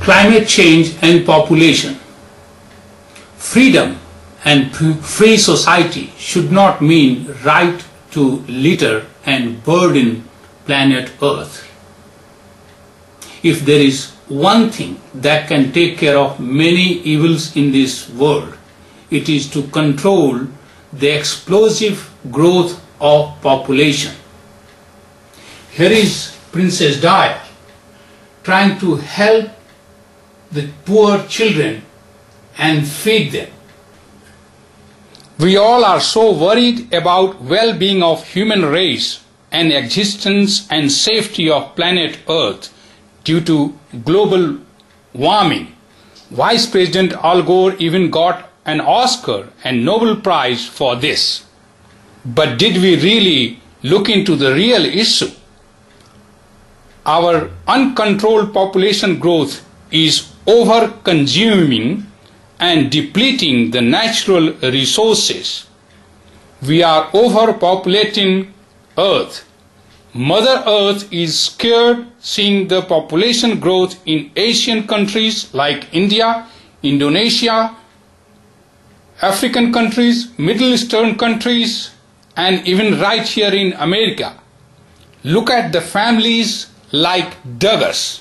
climate change and population. Freedom and free society should not mean right to litter and burden planet Earth. If there is one thing that can take care of many evils in this world, it is to control the explosive growth of population. Here is Princess Di trying to help the poor children and feed them. We all are so worried about well-being of human race and existence and safety of planet Earth due to global warming. Vice President Al Gore even got an Oscar and Nobel Prize for this. But did we really look into the real issue? Our uncontrolled population growth is over-consuming and depleting the natural resources. We are overpopulating Earth. Mother Earth is scared seeing the population growth in Asian countries like India, Indonesia, African countries, Middle Eastern countries, and even right here in America. Look at the families like Duggars.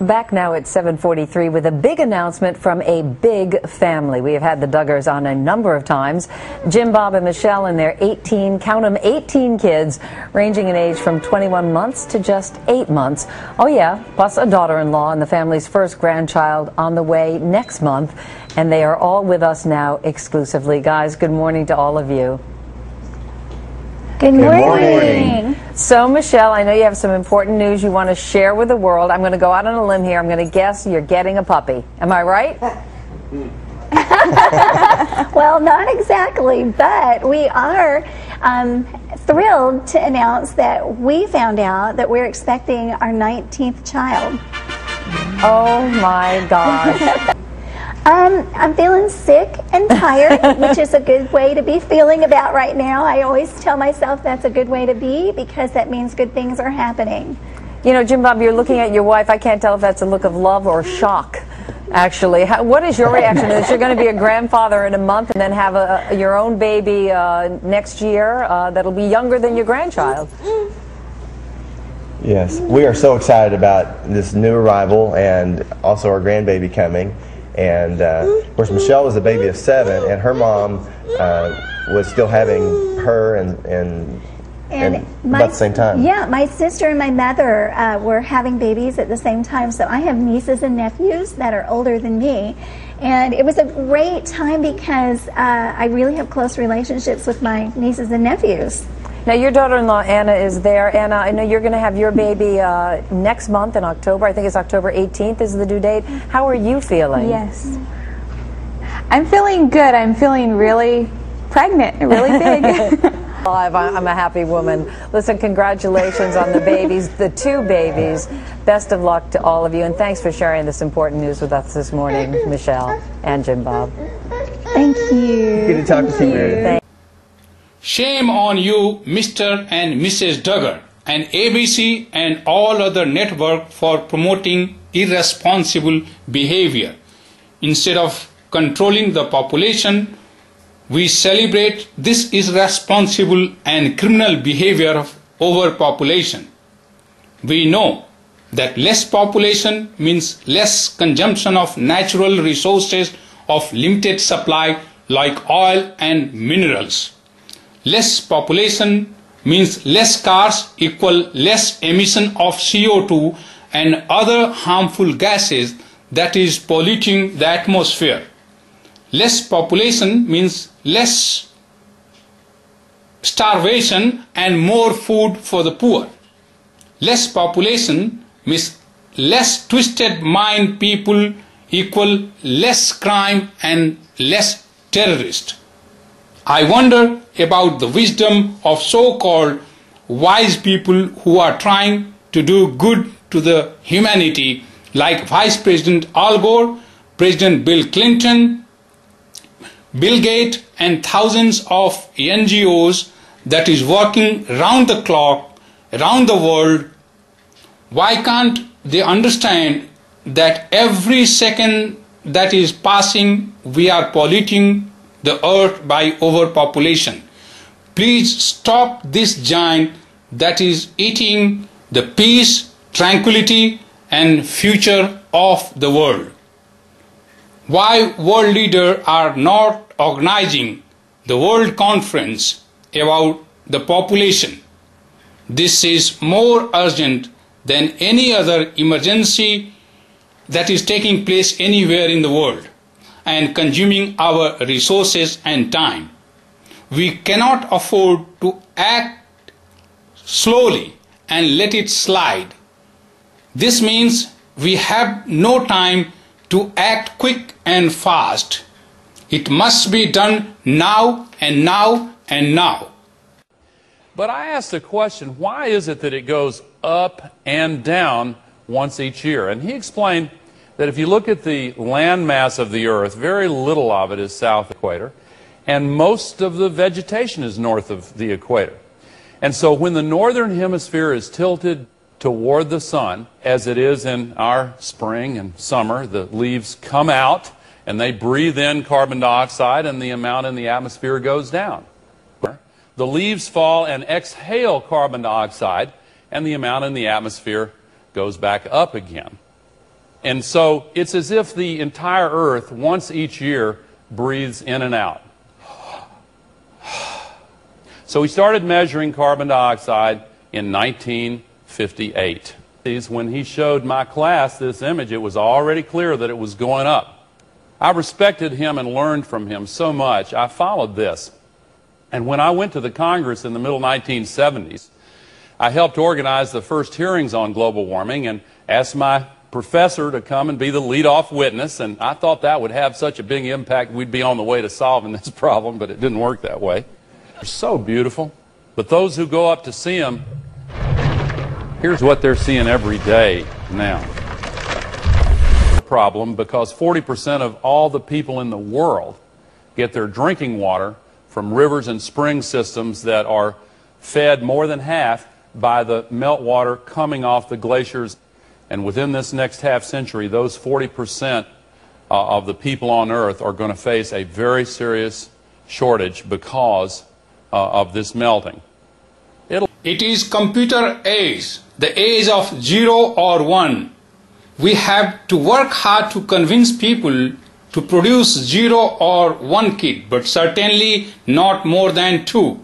Back now at 7:43 with a big announcement from a big family. We have had the Duggars on a number of times. Jim, Bob, and Michelle and their 18, count them, 18 kids, ranging in age from 21 months to just 8 months. Oh yeah, plus a daughter-in-law and the family's first grandchild on the way next month. And they are all with us now exclusively. Guys, good morning to all of you. Good morning. So, Michelle, I know you have some important news you want to share with the world. I'm going to go out on a limb here. I'm going to guess you're getting a puppy. Am I right? Well, not exactly, but we are thrilled to announce that we found out that we're expecting our 19th child. Oh, my gosh. I'm feeling sick and tired, which is a good way to be feeling about right now. I always tell myself that's a good way to be because that means good things are happening. You know, Jim Bob, you're looking at your wife. I can't tell if that's a look of love or shock, actually. What is your reaction to this? You're going to be a grandfather in a month and then have your own baby next year that'll be younger than your grandchild. Yes, we are so excited about this new arrival and also our grandbaby coming. And of course, Michelle was a baby of 7, and her mom was still having her and about the same time. Yeah, my sister and my mother were having babies at the same time, so I have nieces and nephews that are older than me. And it was a great time because I really have close relationships with my nieces and nephews. Now, your daughter-in-law, Anna, is there. Anna, I know you're going to have your baby next month in October. I think it's October 18th is the due date. How are you feeling? Yes. I'm feeling good. I'm feeling really pregnant, really big. I'm a happy woman. Listen, congratulations on the babies, the 2 babies. Best of luck to all of you, and thanks for sharing this important news with us this morning, Michelle and Jim Bob. Thank you. Good to talk to you. Shame on you, Mr. and Mrs. Duggar, and ABC and all other network for promoting irresponsible behavior. Instead of controlling the population, we celebrate this irresponsible and criminal behavior of overpopulation. We know that less population means less consumption of natural resources of limited supply like oil and minerals. Less population means less cars equal less emission of CO2 and other harmful gases that is polluting the atmosphere. Less population means less starvation and more food for the poor. Less population means less twisted mind people equal less crime and less terrorist. I wonder about the wisdom of so-called wise people who are trying to do good to the humanity, like Vice President Al Gore, President Bill Clinton, Bill Gates, and thousands of NGOs that is working round the clock, around the world. Why can't they understand that every second that is passing, we are polluting the earth by overpopulation. Please stop this giant that is eating the peace, tranquility, and future of the world. Why world leaders are not organizing the World Conference about the population? This is more urgent than any other emergency that is taking place anywhere in the world and consuming our resources and time. We cannot afford to act slowly and let it slide. This means we have no time to act quick and fast. It must be done now and now and now. But I asked the question, why is it that it goes up and down once each year? And he explained that if you look at the land mass of the earth, very little of it is south of the equator, and most of the vegetation is north of the equator. And so when the northern hemisphere is tilted toward the sun, as it is in our spring and summer, the leaves come out and they breathe in carbon dioxide and the amount in the atmosphere goes down. The leaves fall and exhale carbon dioxide and the amount in the atmosphere goes back up again. And so it's as if the entire earth once each year breathes in and out. So we started measuring carbon dioxide in 1958. When he showed my class this image, it was already clear that it was going up. I respected him and learned from him so much. I followed this. And when I went to the Congress in the middle 1970s, I helped organize the first hearings on global warming and asked my professor to come and be the lead-off witness, and I thought that would have such a big impact we'd be on the way to solving this problem, but it didn't work that way. They're so beautiful. But those who go up to see them, here's what they're seeing every day now. Problem, because 40% of all the people in the world get their drinking water from rivers and spring systems that are fed more than half by the meltwater coming off the glaciers. And within this next half century, those 40% of the people on Earth are going to face a very serious shortage because of this melting. It is computer age, the age of 0 or 1. We have to work hard to convince people to produce 0 or 1 kid, but certainly not more than 2.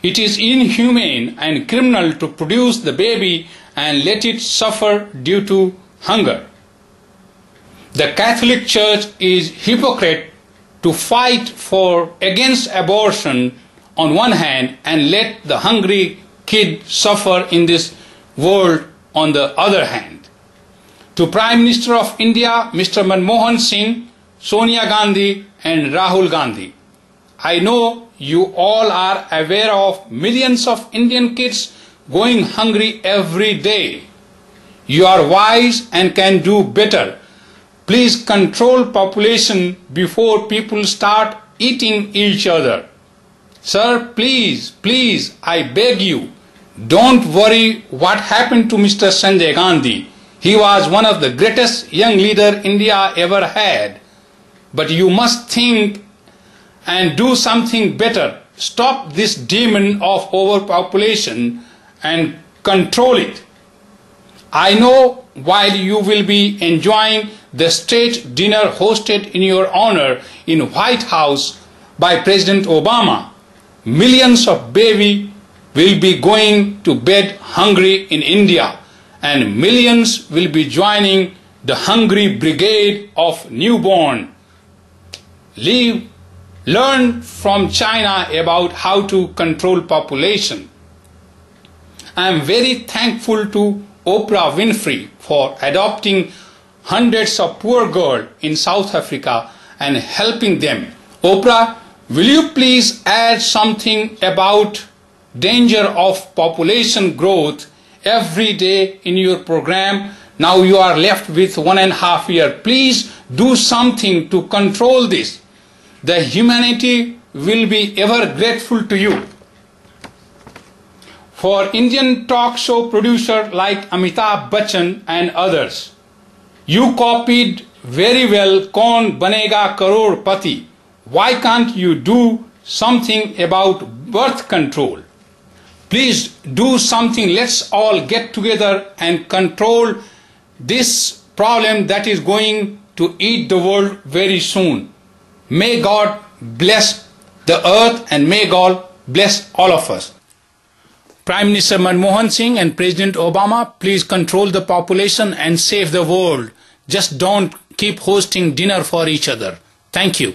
It is inhumane and criminal to produce the baby and let it suffer due to hunger. The Catholic Church is hypocrite to fight against abortion on one hand and let the hungry kid suffer in this world on the other hand. To Prime Minister of India, Mr. Manmohan Singh, Sonia Gandhi and Rahul Gandhi, I know you all are aware of millions of Indian kids going hungry every day. You are wise and can do better. Please control population before people start eating each other. Sir, please, I beg you, don't worry what happened to Mr. Sanjay Gandhi. He was one of the greatest young leader India ever had. But you must think and do something better. Stop this demon of overpopulation and control it. I know while you will be enjoying the state dinner hosted in your honor in White House by President Obama, millions of babies will be going to bed hungry in India, and millions will be joining the hungry brigade of newborn. Learn from China about how to control population. I am very thankful to Oprah Winfrey for adopting hundreds of poor girls in South Africa and helping them. Oprah, will you please add something about danger of population growth every day in your program? Now you are left with 1.5 years. Please do something to control this. The humanity will be ever grateful to you. For Indian talk show producer like Amitabh Bachchan and others, You copied very well Kaun Banega Crorepati. Why can't you do something about birth control? Please do something. Let's all get together and control this problem that is going to eat the world very soon. May God bless the earth and may God bless all of us. Prime Minister Manmohan Singh and President Obama, please control the population and save the world. Just don't keep hosting dinner for each other. Thank you.